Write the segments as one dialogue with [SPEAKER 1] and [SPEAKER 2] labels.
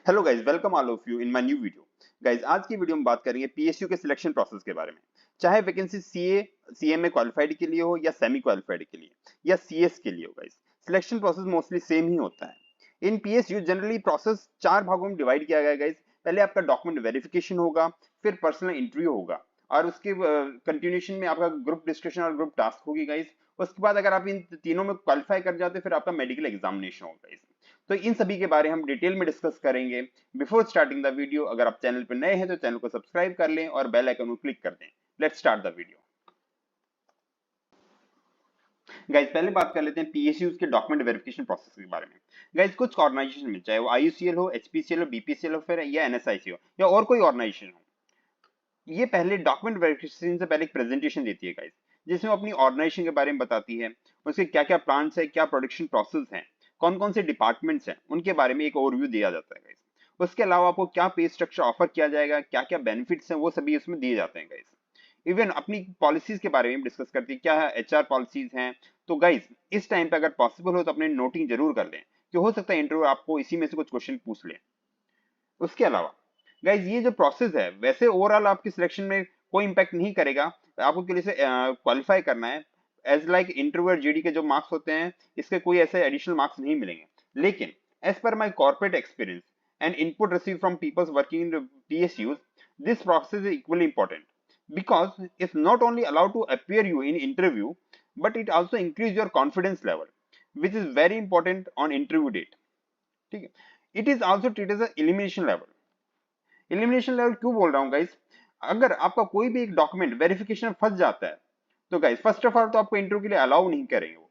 [SPEAKER 1] Hello guys, welcome all of you in my new video. Guys, आज की video में बात करेंगे पीएसयू के सिलेक्शन प्रोसेस के बारे में। चाहे वैकेंसी सीए में क्वालिफाइड के लिए हो या सेमी क्वालिफाइड के लिए या सीएस के लिए हो, guys selection process mostly same ही होता है। इन पीएसयू जनरली प्रोसेस चार भागों में डिवाइड किया गया है गाइज। पहले आपका डॉक्यूमेंट वेरिफिकेशन होगा, फिर पर्सनल इंटरव्यू होगा और उसके कंटिन्यूशन में आपका ग्रुप डिस्कशन और ग्रुप टास्क होगी गाइज। उसके बाद अगर आप इन तीनों में क्वालिफाई कर जाते फिर आपका मेडिकल एग्जामिनेशन होगा गाइज। तो इन सभी के बारे हम डिटेल में डिस्कस करेंगे। बिफोर स्टार्टिंग द वीडियो, अगर आप चैनल पर नए हैं तो चैनल को सब्सक्राइब कर लें और बेल आइकन को क्लिक कर दें। Let's start the video. Guys, पहले बात कर लेते हैं पीएसयू के डॉक्यूमेंट वेरिफिकेशन प्रोसेस के बारे में। गाइज, कुछ ऑर्गेनाइजेशन में, चाहे वो आईयूसीएल हो, एचपीसीएल हो, बीपीसीएल हो, फिर या एनएसआईसी हो या और कोई ऑर्गेनाइजेशन हो, ये पहले डॉक्यूमेंट वेरिफिकेशन से पहले एक प्रेजेंटेशन देती है गाइज, जिसमें अपनी ऑर्गेनाइजेशन के बारे में बताती है, उसके क्या क्या प्लान्स है, क्या प्रोडक्शन प्रोसेस है, कौन कौन से डिपार्टमेंट्स हैं, उनके बारे में एक ओवरव्यू दिया जाता है गाइज। उसके अलावा आपको क्या पे स्ट्रक्चर ऑफर किया जाएगा, क्या क्या बेनिफिट्स हैं, वो सभी उसमें दिए जाते हैं गाइज। इवन अपनी पॉलिसीज के बारे में डिस्कस करती है, क्या एचआर पॉलिसीज हैं। तो गाइज, इस टाइम पे अगर पॉसिबल हो तो अपने नोटिंग जरूर कर लें, कि हो सकता है इंटरव्यू आपको इसी में से कुछ क्वेश्चन पूछ ले। उसके अलावा गाइज, ये जो प्रोसेस है वैसे ओवरऑल आपकी सिलेक्शन में कोई इंपैक्ट नहीं करेगा। आपको के लिए से क्वालिफाई करना है एज लाइक इंटरव्यू और जीडी के जो मार्क्स होते हैं, इसके कोई ऐसे एडिशनल मार्क्स नहीं मिलेंगे। लेकिन as per my corporate experience and input receive from peoples working in PSUs, this process is equally important because it's not only allowed to appear you in interview, but it also increase your confidence level, which is very important on interview date. ठीक है, it is also treated as elimination level. Elimination level क्यों बोल रहा हूँ guys? अगर आपका कोई भी एक डॉक्यूमेंट वेरिफिकेशन फंस जाता है तो गाइस, फर्स्ट ऑफ ऑल तो आपको इंटरव्यू के लिए अलाउ नहीं करेंगे वो।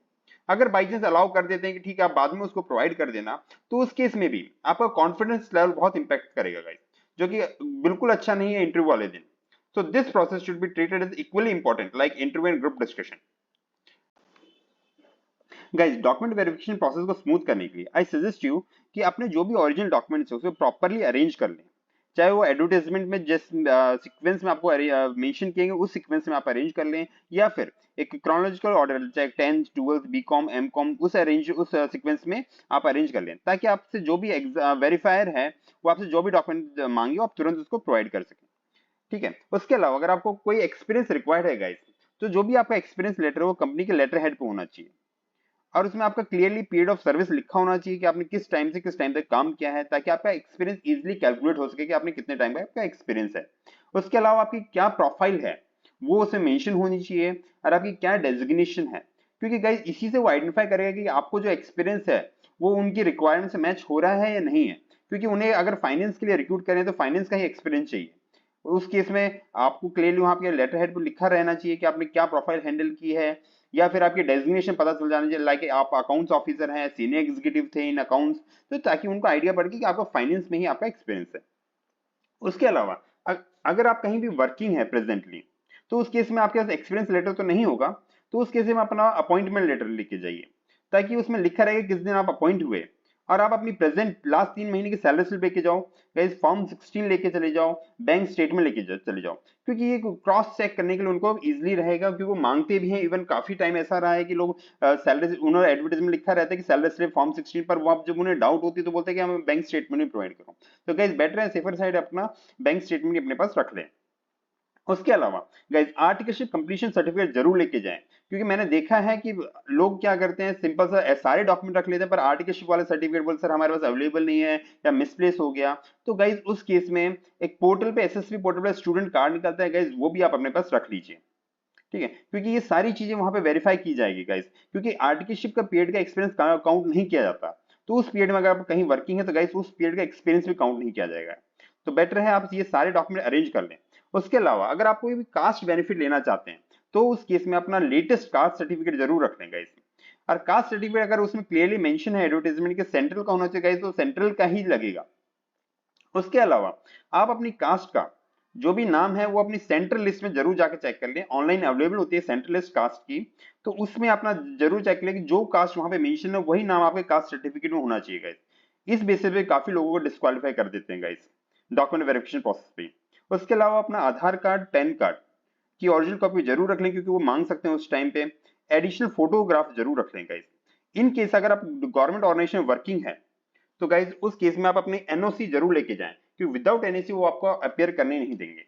[SPEAKER 1] अगर बाई चांस अलाउ कर देते हैं कि ठीक है आप बाद में उसको प्रोवाइड कर देना, तो उस केस में भी आपका कॉन्फिडेंस लेवल बहुत इंपैक्ट करेगा गाइस, जो कि बिल्कुल अच्छा नहीं है इंटरव्यू वाले दिन। So this process should be treated as equally important like interview and group discussion. Guys, document verification process को स्मूथ करने के लिए आई सजेस्ट यू कि अपने जो भी ओरिजिनल डॉक्यूमेंट्स है उसे प्रॉपर्ली अरेंज कर लें। चाहे वो एडवर्टाइजमेंट में जिस सीक्वेंस में आपको मेंशन किएंगे उस सीक्वेंस में आप अरेंज कर लें, या फिर एक क्रोनोलॉजिकल ऑर्डर, चाहे 10th 12th बीकॉम एमकॉम उस सीक्वेंस में आप अरेंज कर लें, ताकि आपसे जो भी वेरीफायर है वो आपसे जो भी डॉक्यूमेंट मांगे आप तुरंत उसको प्रोवाइड कर सकें। ठीक है, उसके अलावा अगर आपको कोई एक्सपीरियंस रिक्वायर्ड है गाइस, तो जो भी आपका एक्सपीरियंस लेटर है वो कंपनी के लेटर हेड पे होना चाहिए और उसमें आपका क्लियरली पीरियड ऑफ सर्विस लिखा होना चाहिए कि आपने किस टाइम से किस टाइम तक काम किया है, ताकि आपका एक्सपीरियंस इजीली कैलकुलेट हो सके कि आपने कितने टाइम का आपका एक्सपीरियंस है। उसके अलावा आपकी क्या प्रोफाइल है वो उसमें मेंशन होनी चाहिए और आपकी क्या डेजिग्नेशन है, क्योंकि गाइस इसी से वो आइडेंटिफाई करेगा कि आपको जो एक्सपीरियंस है वो उनकी रिक्वायरमेंट से मैच हो रहा है या नहीं है। क्योंकि उन्हें अगर फाइनेंस के लिए रिक्रूट करें तो फाइनेंस का ही एक्सपीरियंस चाहिए। उस केस में आपको क्लियरली वहां पे लेटर हेड पर लिखा रहना चाहिए कि आपने क्या प्रोफाइल हैंडल की है, या फिर आपकी डेजिग्नेशन पता चल जाना चाहिए, लाइक आप अकाउंट्स ऑफिसर हैं, सीनियर एग्जीक्यूटिव थे इन अकाउंट्स, तो ताकि उनको आइडिया पड़े कि आपका फाइनेंस में ही आपका एक्सपीरियंस है। उसके अलावा अगर आप कहीं भी वर्किंग है प्रेजेंटली, तो उस केस में आपके पास एक्सपीरियंस लेटर तो नहीं होगा, तो उस केस में अपना अपॉइंटमेंट लेटर लेके जाइए, ताकि उसमें लिखा रहेगा किस दिन आप अपॉइंट हुए। और आप अपनी प्रेजेंट लास्ट 3 महीने की सैलरी स्लिप लेके जाओ, गाइस फॉर्म 16 लेके चले जाओ, बैंक स्टेटमेंट लेके चले जाओ, क्योंकि ये क्रॉस चेक करने के लिए उनको इजीली रहेगा, क्योंकि वो मांगते भी हैं। इवन काफी टाइम ऐसा रहा है कि लोग सैलरी, उन्होंने एडवर्टाइजमेंट लिखा रहता है कि सैलरी स्लिप फॉर्म 16 पर, वो जब उन्हें डाउट होती है तो बोलते हैं कि हमें बैंक स्टेटमेंट भी प्रोवाइड करो। तो गाइस बेटर है सेफर साइड अपना बैंक स्टेटमेंट अपने पास रख लें। उसके अलावा गाइस आर्टिकलशिप कंप्लीशन सर्टिफिकेट जरूर लेके जाएं, क्योंकि मैंने देखा है कि लोग क्या करते हैं, सिंपल सा सारे डॉक्यूमेंट रख लेते हैं पर आर्टिकलशिप वाले सर्टिफिकेट बोल सर हमारे पास अवेलेबल नहीं है या मिसप्लेस हो गया। तो गाइस उस केस में एक पोर्टल पे, एसएसबी पोर्टल पे स्टूडेंट कार्ड निकलता है गाइस, वो भी आप अपने पास रख लीजिए। ठीक है, क्योंकि ये सारी चीजें वहां पे वेरीफाई की जाएगी गाइस, क्योंकि आर्टिकलशिप का पीरियड का एक्सपीरियंस काउंट नहीं किया जाता। तो उस पीरियड में अगर आप कहीं वर्किंग है तो गाइस उस पीरियड का एक्सपीरियंस भी काउंट नहीं किया जाएगा। तो बेटर है आप ये सारे डॉक्यूमेंट अरेंज कर लें। उसके अलावा अगर आप कोई भी कास्ट बेनिफिट लेना चाहते हैं तो उस केस में अपना लेटेस्ट कास्ट सर्टिफिकेट जरूर रख लें गाइस। और कास्ट सर्टिफिकेट अगर उसमें क्लियरली मेंशन है एडवर्टाइजमेंट के सेंट्रल का होना चाहिए गाइस, तो सेंट्रल का ही लगेगा। उसके अलावा आप अपनी कास्ट का जो भी नाम है वो अपनी सेंट्रल लिस्ट में जरूर जाकर चेक कर लें, ऑनलाइन अवेलेबल होती है सेंट्रल लिस्ट कास्ट की, तो उसमें अपना जरूर चेक करें कि जो कास्ट वहां पे मेंशन है वही नाम आपके कास्ट सर्टिफिकेट में होना चाहिए गाइस। इस बेसिस पे काफी लोगों को डिस्क्वालीफाई कर देते हैं गाइस डॉक्यूमेंट वेरिफिकेशन प्रोसेस पे। उसके अलावा अपना आधार कार्ड, पैन कार्ड की ओरिजिनल कॉपी जरूर रख लें, क्योंकि वो मांग सकते हैं उस टाइम पे। एडिशनल फोटोग्राफ जरूर रख लें गाइस। इन केस अगर आप गवर्नमेंट ऑर्गेनाइजेशन में वर्किंग है तो गाइज उस केस में आप अपनी एनओसी जरूर लेके जाएं, क्योंकि विदाउट एनओसी वो आपको अपियर करने नहीं देंगे।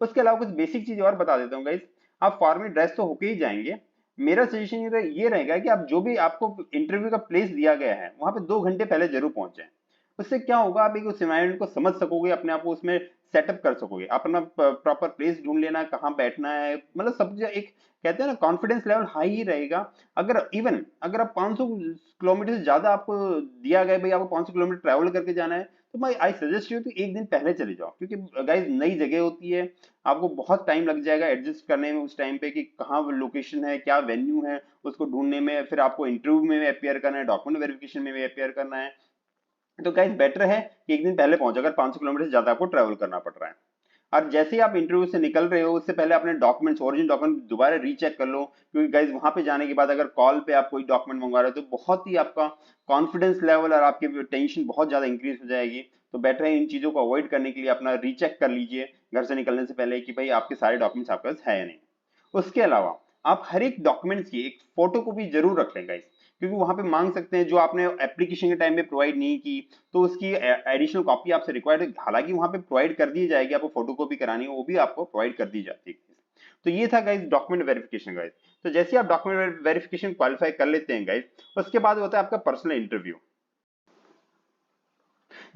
[SPEAKER 1] उसके अलावा कुछ बेसिक चीज और बता देता हूँ गाइज। आप फॉर्मल ड्रेस तो होके ही जाएंगे। मेरा सजेशन ये रहेगा कि आप जो भी आपको इंटरव्यू का प्लेस दिया गया है वहां पे 2 घंटे पहले जरूर पहुंच जाएं। उससे क्या होगा, आप एक उस एनवायरनमेंट को समझ सकोगे, अपने आप को उसमें सेटअप कर सकोगे, अपना प्रॉपर प्लेस ढूंढ लेना, कहाँ बैठना है, मतलब सब एक कहते हैं ना कॉन्फिडेंस लेवल हाई ही रहेगा। अगर आप 500 किलोमीटर से ज्यादा आपको दिया गया, भाई आपको 500 किलोमीटर ट्रैवल करके जाना है, तो मैं आई सजेस्ट यू कि एक दिन पहले चले जाओ, क्योंकि गाइस नई जगह होती है, आपको बहुत टाइम लग जाएगा एडजस्ट करने में उस टाइम पे कि कहाँ लोकेशन है, क्या वेन्यू है, उसको ढूंढने में, फिर आपको इंटरव्यू में अपियर करना है, डॉक्यूमेंट वेरिफिकेशन में भी अपियर करना है। तो गाइस बेटर है कि एक दिन पहले पहुंचो अगर 500 किलोमीटर से ज्यादा आपको ट्रैवल करना पड़ रहा है। और जैसे ही आप इंटरव्यू से निकल रहे हो उससे पहले अपने डॉक्यूमेंट्स, ओरिजिनल डॉक्यूमेंट दोबारा रीचेक कर लो, क्योंकि गाइज वहां पे जाने के बाद अगर कॉल पे आप कोई डॉक्यूमेंट मंगवा रहे हो तो बहुत ही आपका कॉन्फिडेंस लेवल और आपकी टेंशन बहुत ज्यादा इंक्रीज हो जाएगी। तो बेटर है इन चीजों को अवॉइड करने के लिए अपना रीचेक कर लीजिए घर से निकलने से पहले कि भाई आपके सारे डॉक्यूमेंट्स आपके पास है या नहीं। उसके अलावा आप हर एक डॉक्यूमेंट्स की एक फोटो कॉपी जरूर रख लें गाइस, क्योंकि वहां पे मांग सकते हैं जो आपने एप्लीकेशन के टाइम में प्रोवाइड नहीं की, तो उसकी एडिशनल कॉपी आपसे रिक्वायर्ड है। हालांकि वहां पे प्रोवाइड कर दी जाएगी, आपको फोटो कॉपी करानी है वो भी आपको प्रोवाइड कर दी जाती है। तो ये था गाइस डॉक्यूमेंट वेरिफिकेशन गाइस। तो जैसे ही आप डॉक्यूमेंट वेरिफिकेशन क्वालिफाई कर लेते हैं गाइस, उसके बाद होता है आपका पर्सनल इंटरव्यू।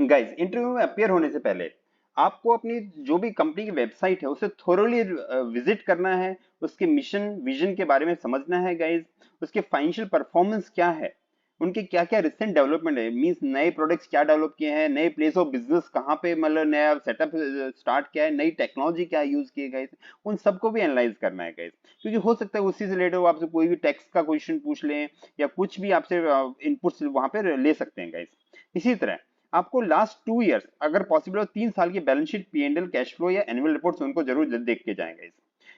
[SPEAKER 1] गाइस इंटरव्यू में अपियर होने से पहले आपको अपनी जो भी कंपनी की वेबसाइट है उसे थोरोली विजिट करना है, उसके मिशन विजन के बारे में समझना है गाइस, उसके फाइनेंशियल परफॉर्मेंस क्या है, उनके क्या क्या रिसेंट डेवलपमेंट है, मींस नए प्रोडक्ट्स क्या डेवलप किए हैं, नए प्लेस ऑफ बिजनेस कहाँ पे, मतलब नया सेटअप स्टार्ट किया है, नई टेक्नोलॉजी क्या यूज की है गाइस, उन सबको भी एनालाइज करना है गाइस। क्योंकि हो सकता है उसी से रिलेटेड वो आपसे कोई भी टैक्स का क्वेश्चन पूछ लें या कुछ भी आपसे इनपुट्स वहां पे ले सकते हैं गाइस। इसी तरह आपको लास्ट 2 इयर्स अगर पॉसिबल हो 3 साल की balance sheet, P&L, cash flow या एनुअल रिपोर्ट्स उनको जरूर देख के जाएंगे।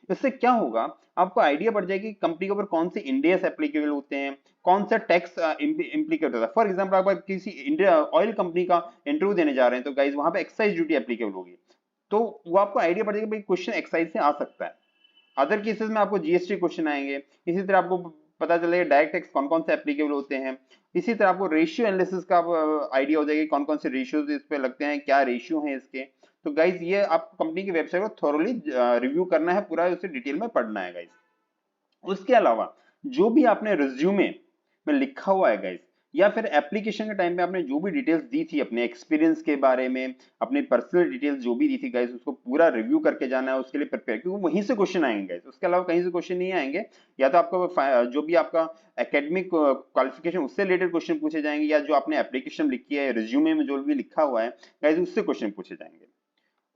[SPEAKER 1] इससे क्या होगा, आपको आइडिया बढ़ जाएगी कंपनी के ऊपर कौन से इंडियस एप्लीकेबल होते हैं, कौन सा टैक्स इम्प्लीकेट होता है। फॉर एग्जांपल आप किसी इंडिया ऑयल कंपनी का इंटरव्यू देने जा रहे हैं तो गाइज वहां पे एक्साइज ड्यूटी एप्लीकेबल होगी, तो वो आपको आइडिया बढ़ जाएगा भाई क्वेश्चन एक्साइज से आ सकता है। अदर केसेस में आपको जीएसटी क्वेश्चन आएंगे। इसी तरह आपको पता चलेगा डायरेक्ट टैक्स कौन कौन से एप्लीकेबल होते हैं। इसी तरह आपको रेशियो एनालिसिस का आइडिया हो जाएगा कौन कौन से रेशियोज इस पे लगते हैं, क्या रेशियो हैं इसके। तो गाइज ये आपको कंपनी की वेबसाइट को थोरोली रिव्यू करना है, पूरा उसे डिटेल में पढ़ना है गाइज। उसके अलावा जो भी आपने रिज्यूमे में लिखा हुआ है गाइज, या फिर एप्लीकेशन के टाइम पे आपने जो भी डिटेल्स दी थी अपने एक्सपीरियंस के बारे में, अपनी पर्सनल डिटेल्स जो भी दी थी गाइज, उसको पूरा रिव्यू करके जाना है, उसके लिए प्रिपेयर, क्योंकि वहीं से क्वेश्चन आएंगे गाइज, उसके अलावा कहीं से क्वेश्चन नहीं आएंगे। या तो आपका जो भी आपका एकेडमिक क्वालिफिकेशन उससे रिलेटेड क्वेश्चन पूछे जाएंगे, या जो आपने एप्लीकेशन लिखी है, रिज्यूमे में जो भी लिखा हुआ है गाइज उससे क्वेश्चन पूछे जाएंगे।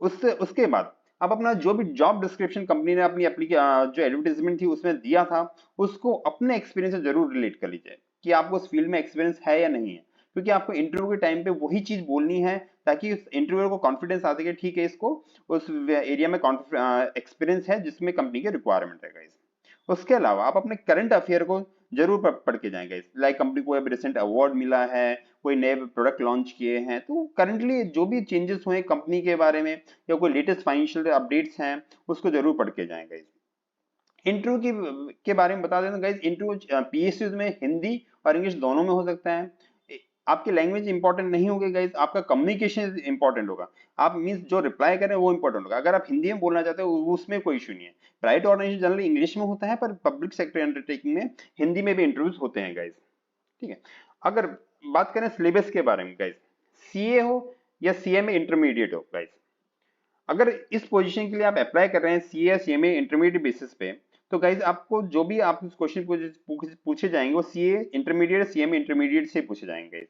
[SPEAKER 1] उससे उसके बाद आप अपना जो भी जॉब डिस्क्रिप्शन कंपनी ने अपनी जो एडवर्टाइजमेंट थी उसमें दिया था, उसको अपने एक्सपीरियंस से जरूर रिलेट कर लीजिए कि आपको उस फील्ड में एक्सपीरियंस है या नहीं है, क्योंकि आपको इंटरव्यू के टाइम पे वही चीज बोलनी है ताकि उस इंटरव्यूअर को कॉन्फिडेंस आ सके, ठीक है इसको उस एरिया में एक्सपीरियंस है जिसमें कंपनी की रिक्वायरमेंट है गाइस। उसके अलावा आप अपने करंट अफेयर को जरूर पढ़ के जाएंगे, लाइक कंपनी को अभी रिसेंट अवार्ड मिला है, कोई नए प्रोडक्ट लॉन्च किए हैं, तो करंटली जो भी चेंजेस हुए कंपनी के बारे में या कोई लेटेस्ट फाइनेंशियल अपडेट्स हैं उसको जरूर पढ़ के जाएंगे। इंटरव्यू के बारे में बता दें तो गाइज इंटरव्यू पीएसयू में हिंदी और इंग्लिश दोनों में हो सकता है। आपकी लैंग्वेज इंपॉर्टेंट नहीं होगी गाइज, आपका कम्युनिकेशन इंपॉर्टेंट होगा। आप मीन्स जो रिप्लाई करें वो इंपॉर्टेंट होगा। अगर आप हिंदी में बोलना चाहते हो उसमें कोई इशू नहीं है। प्राइवेट ऑर्गेनाइजेशन जनरली इंग्लिश में होता है, पर पब्लिक सेक्टर अंडरटेकिंग में हिंदी में भी इंटरव्यूज होते हैं गाइज। ठीक है। अगर बात करें सिलेबस के बारे में गाइज, सीए हो या सीएमए इंटरमीडिएट हो गाइज, अगर इस पोजीशन के लिए आप अप्लाई कर रहे हैं सीए या सीएमए इंटरमीडिएट बेसिस पे, तो गाइज आपको जो भी आप क्वेश्चन पूछे जाएंगे वो सीए इंटरमीडिएट सीएमए इंटरमीडिएट से पूछे जाएंगे।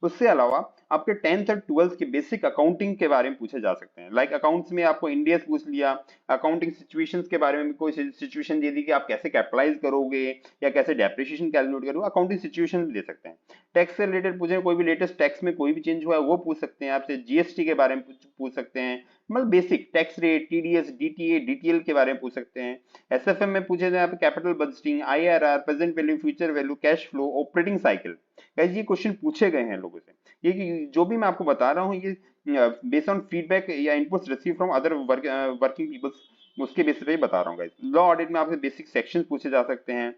[SPEAKER 1] उससे अलावा आपके 10th और 12th के बेसिक अकाउंटिंग के बारे में पूछे जा सकते हैं, लाइक अकाउंट्स में आपको इंडियस पूछ लिया, अकाउंटिंग सिचुएशंस के बारे में कोई सिचुएशन दे दी कि आप कैसे कैपिटलाइज करोगे या कैसे डेप्रिसिएशन कैलकुलेट करोगे, अकाउंटिंग सिचुएशन भी दे सकते हैं। टैक्स से रिलेटेड पूछे, कोई भी लेटेस्ट टैक्स में कोई भी चेंज हुआ है वो पूछ सकते हैं आपसे, जीएसटी के बारे में पूछ सकते हैं, मतलब basic tax rate, TDS, DTA, DTL के बारे में पूछ सकते हैं। एसएफएम में पूछे जाए आप capital budgeting, IRR, present value, future value, cash flow, operating cycle, guys ये क्वेश्चन पूछे गए हैं लोगों से। ये जो भी मैं आपको बता रहा हूँ ये बेस्ड ऑन फीडबैक या inputs receive from other working peoples, उसके बेसिस पे बता रहा हूँ गाइस। लॉ ऑडिट में आपसे बेसिक सेक्शंस पूछे जा सकते हैं।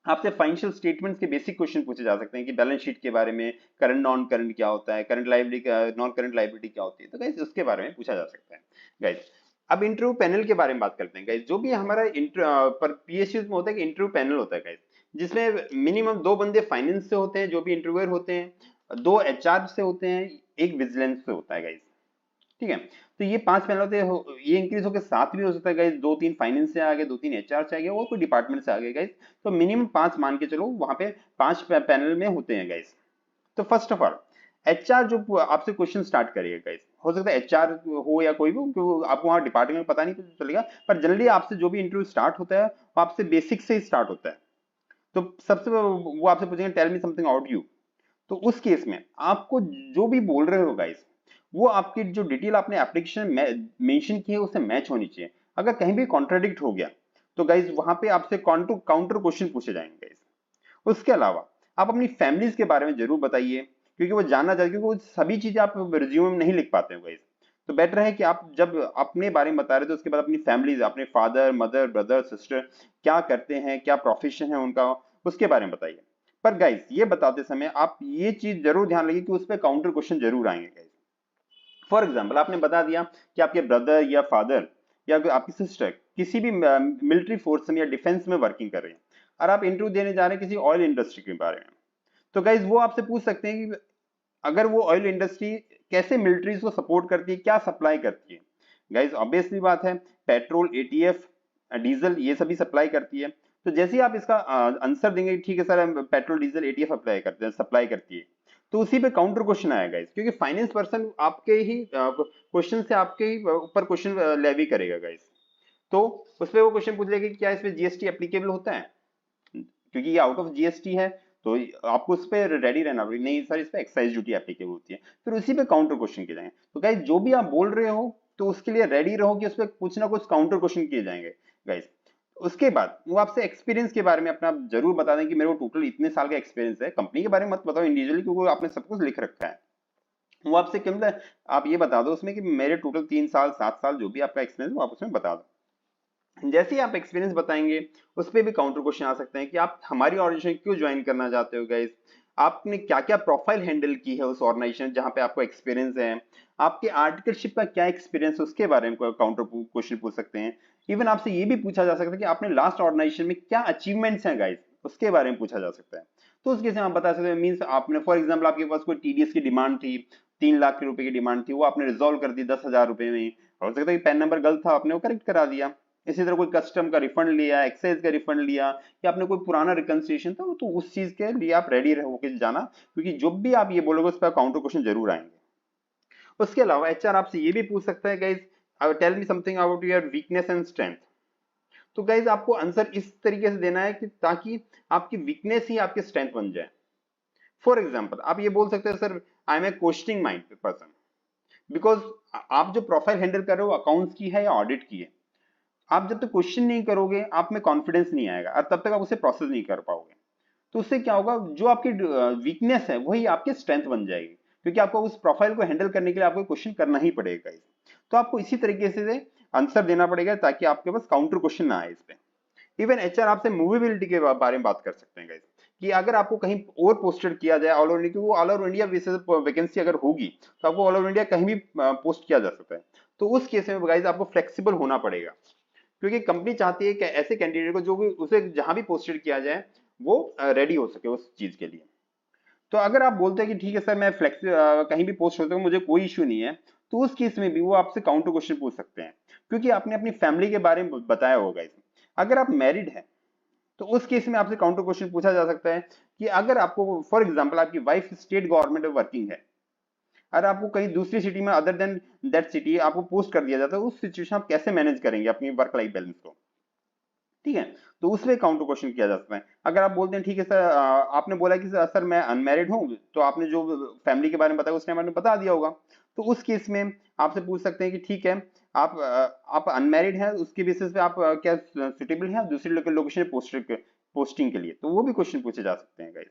[SPEAKER 1] आपसे फाइनेंशियल स्टेटमेंट्स के बेसिक क्वेश्चन पूछे जा सकते हैं कि बैलेंस शीट के बारे में, करंट नॉन करंट क्या होता है, current liability non current liability क्या होती है, तो गाइस उसके बारे में पूछा जा सकता है गाइस। अब इंटरव्यू पैनल के बारे में बात करते हैं गाइस। जो भी हमारा पर पीएसयू में होता है कि इंटरव्यू पैनल होता है गाइस, जिसमें मिनिमम 2 बंदे फाइनेंस से होते हैं जो भी इंटरव्यूअर होते हैं, 2 एचआर से होते हैं, 1 विजिलेंस से होता है गाइस। ठीक है, तो ये 5 पैनल होते हैं, ये इंक्रीज होकर 7 भी हो सकता है गाइस, 2-3 फाइनेंस से आ गए, 2-3 एचआर से आ गए और कोई डिपार्टमेंट से आ गए गाइस। तो मिनिमम 5 मान के चलो वहां पे 5 पैनल में होते हैं गाइस। तो फर्स्ट ऑफ ऑल एचआर जो आपसे क्वेश्चन स्टार्ट करेगा गाइस, हो सकता है एचआर हो या कोई भी, क्योंकि आपको वहां डिपार्टमेंट में पता नहीं चलेगा, पर जनरली आपसे जो भी इंटरव्यू स्टार्ट होता है वो आपसे बेसिक से ही स्टार्ट होता है। तो सबसे वो आपसे पूछेंगे tell me something about you. तो उस केस में आपको जो भी बोल रहे हो गाइस, वो आपकी जो डिटेल आपने एप्लीकेशन में मेंशन की है उससे मैच होनी चाहिए। अगर कहीं भी कॉन्ट्राडिक्ट हो गया तो गाइस वहां पे आपसे काउंटर क्वेश्चन पूछे जाएंगे गाइस। उसके अलावा आप अपनी फैमिलीज के बारे में जरूर बताइए, क्योंकि वो जानना चाहते हैं, क्योंकि वो सभी चीजें आप रिज्यूमे में नहीं लिख पाते हो गाइस। तो बेटर है कि आप जब अपने बारे में बता रहे हो तो उसके बाद अपनी फैमिलीज, अपने फादर मदर ब्रदर सिस्टर क्या करते हैं, क्या प्रोफेशन है उनका, उसके बारे में बताइए। पर गाइस ये बताते समय आप ये चीज जरूर ध्यान रखिए कि उस पर काउंटर क्वेश्चन जरूर आएंगे गाइस। फॉर एग्जाम्पल आपने बता दिया कि आपके ब्रदर या फादर या आपकी सिस्टर किसी भी मिलिट्री फोर्स में या डिफेंस में वर्किंग कर रहे हैं, और आप इंटरव्यू देने जा रहे हैं किसी ऑयल इंडस्ट्री के बारे में, तो गाइज वो आपसे पूछ सकते हैं कि अगर वो ऑयल इंडस्ट्री कैसे मिलिट्रीज को सपोर्ट करती है, क्या सप्लाई करती है। गाइज ऑब्वियसली बात है, पेट्रोल, एटीएफ, डीजल ये सभी सप्लाई करती है। तो जैसे ही आप इसका आंसर देंगे ठीक है सर हम पेट्रोल डीजल एटीएफ अप्लाई करते हैं, सप्लाई करती है, तो उसी पे काउंटर क्वेश्चन आएगा गाइज, क्योंकि फाइनेंस पर्सन आपके ही क्वेश्चन से आपके ही ऊपर क्वेश्चन लेवी करेगा गाइज। तो उस पर वो क्वेश्चन पूछ लेगा कि क्या इस पे जीएसटी एप्लीकेबल होता है, क्योंकि ये आउट ऑफ जीएसटी है, तो आपको उस पर रेडी रहना पड़ेगा, नहीं सर इस पे एक्साइज ड्यूटी एप्लीकेबल होती है, फिर उसी पे काउंटर क्वेश्चन किए जाएंगे। तो गाइस जो भी आप बोल रहे हो तो उसके लिए रेडी रहो कि उस पर कुछ ना कुछ काउंटर क्वेश्चन किए जाएंगे गाइस। उसके बाद वो आपसे एक्सपीरियंस के बारे में अपना जरूर बता दें कि मेरे को टोटल इतने साल का एक्सपीरियंस है, कंपनी के बारे में मत बताओ इंडिविजुअली, क्योंकि आपने सब कुछ लिख रखा है। वो आपसे क्यों, आप ये बता दो उसमें कि मेरे टोटल 3 साल 7 साल जो भी आपका एक्सपीरियंस वो आप उसमें बता दो। जैसे ही आप एक्सपीरियंस बताएंगे उस पर भी काउंटर क्वेश्चन आ सकते हैं कि आप हमारी ऑर्गेनाइजेशन क्यों ज्वाइन करना चाहते हो गाइस, आपने क्या क्या प्रोफाइल हैंडल की है उस ऑर्गेनाइजेशन जहां पे आपको एक्सपीरियंस है, आपके आर्टिकलशिप का क्या एक्सपीरियंस, उसके बारे में काउंटर क्वेश्चन पूछ सकते हैं। इवन आपसे ये भी पूछा जा सकता है कि आपने लास्ट ऑर्गेनाइजेशन में क्या अचीवमेंट्स हैं गाइस, उसके बारे में पूछा जा सकता है। तो उस केस में आप बता सकते हैं, मीन्स आपने फॉर एग्जाम्पल आपके पास कोई टीडीएस की डिमांड थी, 3 लाख रुपए की डिमांड थी, वो आपने रिजोल्व कर दी 10,000 रुपए में, हो सकता है कि पेन नंबर गलत था आपने वो करेक्ट करा दिया। इसी तरह कोई कस्टम का रिफंड लिया, एक्साइज का रिफंड लिया, या आपने कोई पुराना रिकंसिलिएशन था, तो उस चीज के लिए आप रेडी होकर जाना, क्योंकि जब भी आप ये बोलोगे उस पर काउंटर क्वेश्चन जरूर आएंगे। उसके अलावा एचआर आपसे ये भी पूछ सकता है guys, tell me something about your weakness and strength. तो गाइस आपको आंसर इस तरीके से देना है कि ताकि आपकी वीकनेस ही आपकी स्ट्रेंथ बन जाए। फॉर एग्जाम्पल आप ये बोल सकते हैं sir I am a questioning mind person, because आप जो प्रोफाइल हैंडल कर रहे हो अकाउंट्स की है या ऑडिट की है, आप जब तक क्वेश्चन नहीं करोगे आप में कॉन्फिडेंस नहीं आएगा और तब तक आप उसे प्रोसेस नहीं कर पाओगे। तो उससे क्या होगा, जो आपकी वीकनेस है वही आपकी स्ट्रेंथ बन जाएगी, क्योंकि आपको उस प्रोफाइल को हैंडल करने के लिए आपको क्वेश्चन करना ही पड़ेगा। तो आपको इसी तरीके से आंसर देना पड़ेगा ताकि आपके पास काउंटर क्वेश्चन ना आए इस पे। इवन एचआर आपसे मूवेबिलिटी के बारे में बात कर सकते हैं गाइस, कि अगर आपको कहीं और पोस्टेड किया जाए ऑल ओवर इंडिया, वो all over India basis vacancy अगर होगी तो आपको ऑल ओवर इंडिया कहीं भी पोस्ट किया जा सकता है। तो उस केस में गाइस आपको फ्लेक्सिबल होना पड़ेगा, क्योंकि कंपनी चाहती है कि ऐसे कैंडिडेट को जो भी उसे जहां भी पोस्टेड किया जाए वो रेडी हो सके उस चीज के लिए। तो अगर आप बोलते हैं कि ठीक है सर मैं फ्लेक्स कहीं भी पोस्ट होता हूँ मुझे कोई इश्यू नहीं है, तो उस केस में भी वो आपसे काउंटर क्वेश्चन पूछ सकते हैं, क्योंकि आपने अपनी फैमिली के बारे में बताया होगा इसमें। अगर आप मैरिड हैं तो उस केस में आपसे काउंटर क्वेश्चन पूछा जा सकता है कि अगर आपको फॉर एग्जाम्पल आपकी वाइफ स्टेट गवर्नमेंट में वर्किंग है, अगर आपको कहीं दूसरी सिटी में अदर देन दैट सिटी आपको पोस्ट कर दिया जाता है, उस सिचुएशन आप कैसे मैनेज करेंगे अपनी वर्क लाइफ बैलेंस को। ठीक है, तो उसमें काउंटर क्वेश्चन किया जा सकता है। अगर आप बोलते हैं ठीक है सर आपने बोला कि सर मैं अनमैरिड हूँ, तो आपने जो फैमिली के बारे में बताया उसने मैंने बता दिया होगा, तो उस केस में आपसे पूछ सकते हैं कि ठीक है आप अनमैरिड हैं, उसके बेसिस पे आप क्या सुटेबल हैं दूसरी लोकेशन पोस्टिंग के लिए, तो वो भी क्वेश्चन पूछे जा सकते हैं गाइस।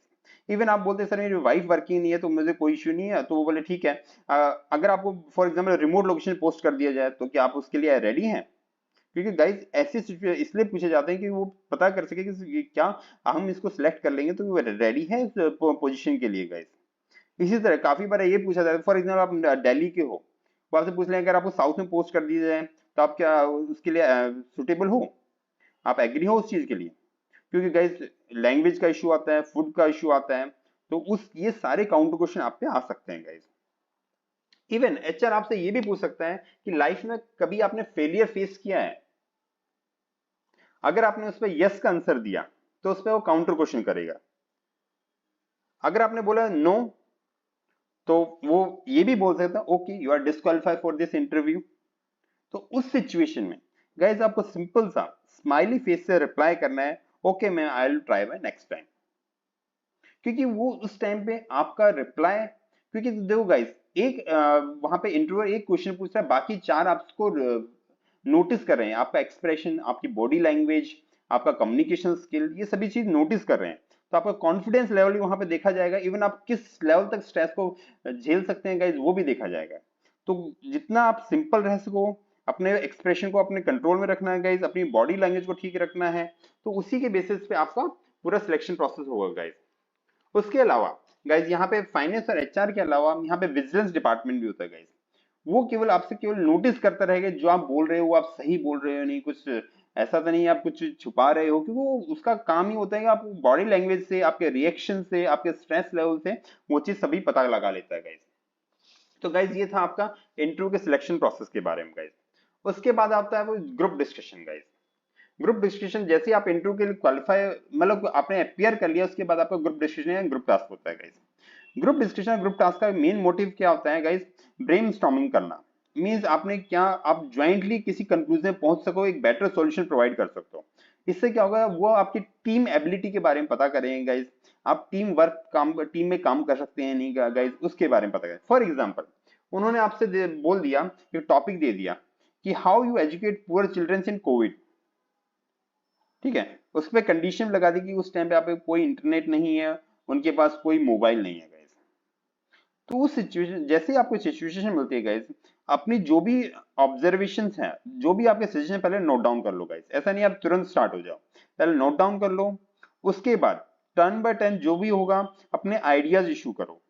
[SPEAKER 1] इवन आप बोलते हैं सर मेरी वाइफ वर्किंग नहीं है तो मुझे कोई इश्यू नहीं है, तो वो बोले ठीक है अगर आपको for example remote location post कर दिया जाए तो क्या आप उसके लिए रेडी हैं, क्योंकि गाइज ऐसे सिचुएशन इसलिए पूछे जाते हैं कि वो पता कर सके कि क्या हम इसको सिलेक्ट कर लेंगे तो वो रेडी है इस पोजीशन के लिए गाइज। इसी तरह काफी बार ये पूछा जाता है, फॉर एग्जाम्पल आप दिल्ली के हो, वो आपसे पूछ लें अगर आपको साउथ में पोस्ट कर दिया जाए तो आप क्या उसके लिए सुटेबल हो, आप एग्री हो उस चीज के लिए? क्योंकि गाइज लैंग्वेज का इशू आता है, फूड का इशू आता है, तो उस ये सारे काउंटर क्वेश्चन आप पे आ सकते हैं गाइज। इवन एचआर आपसे ये भी पूछ सकता है कि लाइफ में कभी आपने फेलियर फेस किया है? अगर आपने उस पर यस का आंसर दिया तो उस पर वो काउंटर क्वेश्चन करेगा। अगर आपने बोला नो तो वो ये भी बोल सकता है okay you are disqualified for this interview. तो उस सिचुएशन में गाइज आपको सिंपल सा स्माइली फेस से रिप्लाई करना है ओके मैं I will try my next time. क्योंकि वो उस टाइम पे आपका रिप्लाई, क्योंकि देखो गाइस एक वहां पे इंटरव्यूअर एक क्वेश्चन पूछता है, बाकी चार आपको नोटिस कर रहे हैं, आपका एक्सप्रेशन, आपकी बॉडी लैंग्वेज, आपका कम्युनिकेशन स्किल, ये सभी चीज नोटिस कर रहे हैं। तो आपका कॉन्फिडेंस लेवल भी वहां पे देखा जाएगा, इवन आप किस लेवल तक स्ट्रेस को झेल सकते हैं गाइज वो भी देखा जाएगा। तो जितना आप सिंपल रह सको, अपने एक्सप्रेशन को अपने कंट्रोल में रखना है गाइज, अपनी बॉडी लैंग्वेज को ठीक रखना है, तो उसी के बेसिस पे आपका पूरा सिलेक्शन प्रोसेस होगा गाइज। उसके अलावा गाइज यहाँ पे फाइनेंस और एचआर के अलावा यहाँ पे विजिलेंस डिपार्टमेंट भी होता है गाइज। वो केवल आपसे केवल नोटिस करता रहेगा जो आप बोल रहे हो वो आप सही बोल रहे हो नहीं, कुछ ऐसा तो नहीं आप कुछ छुपा रहे हो, क्योंकि वो उसका काम ही होता है कि आप बॉडी लैंग्वेज से, आपके रिएक्शन से, आपके स्ट्रेस लेवल से वो चीज सभी पता लगा लेता है गाइज। तो गाइज ये था आपका इंटरव्यू के सिलेक्शन प्रोसेस के बारे में गाइज। उसके बाद आता है वो group discussion guys. Group discussion जैसे ही आप इंटरव्यू के लिए क्वालिफाई, मतलब आपने अपियर कर लिया, उसके बाद आपका ग्रुप डिस्कशन या ग्रुप टास्क होता है guys. Group discussion group task का मेन मोटिव क्या होता है गाइज? ब्रेनस्टॉर्मिंग करना। मींस आपने क्या आप ज्वाइंटली किसी कंक्लूजन में पहुंच सको, एक बेटर सॉल्यूशन प्रोवाइड कर सकते हो। इससे क्या होगा, वो आपकी टीम एबिलिटी के बारे में पता करेंगे गाइज, आप टीम वर्क काम टीम में काम कर सकते हैं नहीं गाइज उसके बारे में पता करें। फॉर एग्जाम्पल उन्होंने आपसे बोल दिया, एक टॉपिक दे दिया कि how you educate poor children in Covid, ठीक है, उस पर कंडीशन लगा दी कि उस टाइम पे आप कोई इंटरनेट नहीं है, उनके पास कोई मोबाइल नहीं है गाइस। तो उस सिचुएशन जैसे ही आपको सिचुएशन मिलती है गाइस, अपनी जो भी ऑब्जर्वेशंस हैं, जो भी आपके सजेशन पहले नोट डाउन कर लो गाइस। ऐसा नहीं आप तुरंत स्टार्ट हो जाओ, पहले नोट डाउन कर लो। उसके बाद टर्न बाय टर्न जो भी होगा अपने आइडियाज इशू करो,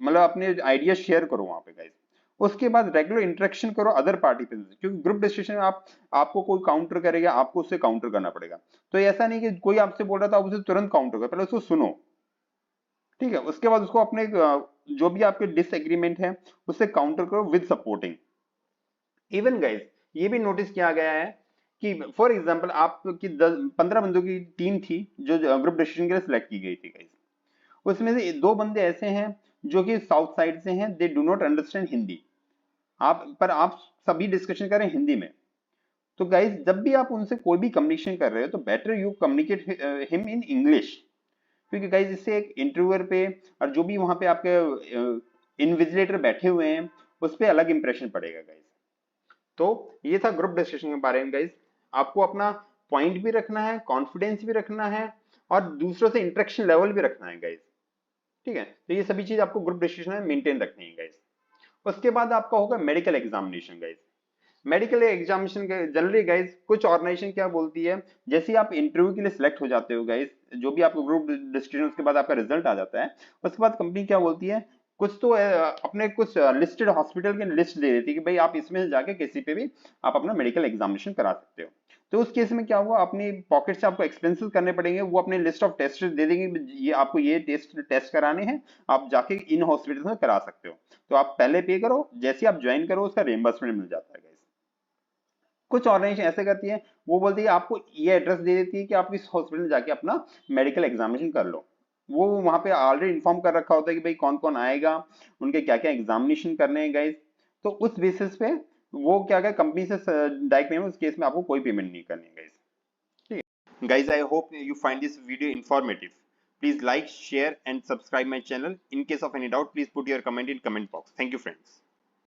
[SPEAKER 1] मतलब अपने आइडिया शेयर करो वहां पे गाइस। उसके बाद रेगुलर इंटरेक्शन करो अदर पार्टिसिपेंट्स, क्योंकि ग्रुप डिस्कशन में आप आपको कोई काउंटर करेगा, आपको उससे काउंटर करना पड़ेगा। तो ऐसा नहीं कि कोई आपसे बोल रहा था आप उसे तुरंत काउंटर करो, पहले उसको सुनो, ठीक है, उसके बाद उसको अपने जो भी आपके डिसएग्रीमेंट है उससे काउंटर करो विद सपोर्टिंग। इवन गाइस ये भी नोटिस किया गया है कि फॉर एग्जांपल आपकी 15 बंदों की टीम थी जो ग्रुप डिस्कशन के लिए सिलेक्ट की गई थी गाइस। उसमें से दो बंदे ऐसे हैं जो कि साउथ साइड से हैं, they do not understand Hindi, आप सभी डिस्कशन करें हिंदी में। तो गाइज जब भी आप उनसे कोई भी कम्युनिकेशन कर रहे हो तो better you communicate him in English, क्योंकि गाइज इससे एक इंटरव्यूअर पे और जो भी वहां पे आपके इनविजिलेटर बैठे हुए हैं उस पर अलग इंप्रेशन पड़ेगा गाइज। तो ये था ग्रुप डिस्कशन के बारे में गाइज। आपको अपना पॉइंट भी रखना है, कॉन्फिडेंस भी रखना है और दूसरों से इंटरेक्शन लेवल भी रखना है गाइज, ठीक है। तो ये सभी चीज आपको ग्रुप डिस्कशन में मेंटेन रखनी है गाइज। उसके बाद आपका होगा medical examination guys. Medical examination generally guys कुछ ऑर्गेनाइजेशन क्या बोलती है, जैसे ही आप इंटरव्यू के लिए सिलेक्ट हो जाते हो गाइज, जो भी आपको ग्रुप डिस्कशन उसके बाद आपका रिजल्ट आ जाता है, उसके बाद कंपनी क्या बोलती है, कुछ तो अपने कुछ लिस्टेड हॉस्पिटल की लिस्ट दे देती है कि भाई आप इसमें से जाके किसी पे भी आप अपना मेडिकल एग्जामिनेशन करा सकते हो। तो उस केस में क्या होगा, अपनी पॉकेट से आपको एक्सपेंसेस करने पड़ेंगे, वो अपने लिस्ट ऑफ टेस्ट दे देंगे, ये आपको ये टेस्ट कराने हैं, आप जाके इन हॉस्पिटल में करा सकते हो। तो आप पहले पे करो, जैसे आप ज्वाइन करो उसका रिएम्बर्समेंट मिल जाता है गाइस। कुछ ऑर्गेनाइजेशन ऐसे करती है, वो बोलती है आपको ये एड्रेस दे देती है कि आप इस हॉस्पिटल में जाके अपना मेडिकल एग्जामिनेशन कर लो। वो वहां पे ऑलरेडी इन्फॉर्म कर रखा होता है कि भाई कौन कौन आएगा, उनके क्या क्या एग्जामिनेशन करने हैं गाइस। तो उस बेसिस पे वो क्या क्या कंपनी से डायरेक्ट पेमेंट, उस केस में आपको कोई पेमेंट नहीं करनी है गाइस, ठीक है। Guys I hope you find this video informative. Please like, share and subscribe my channel. In case of any doubt, please put your comment in comment box. Thank you friends.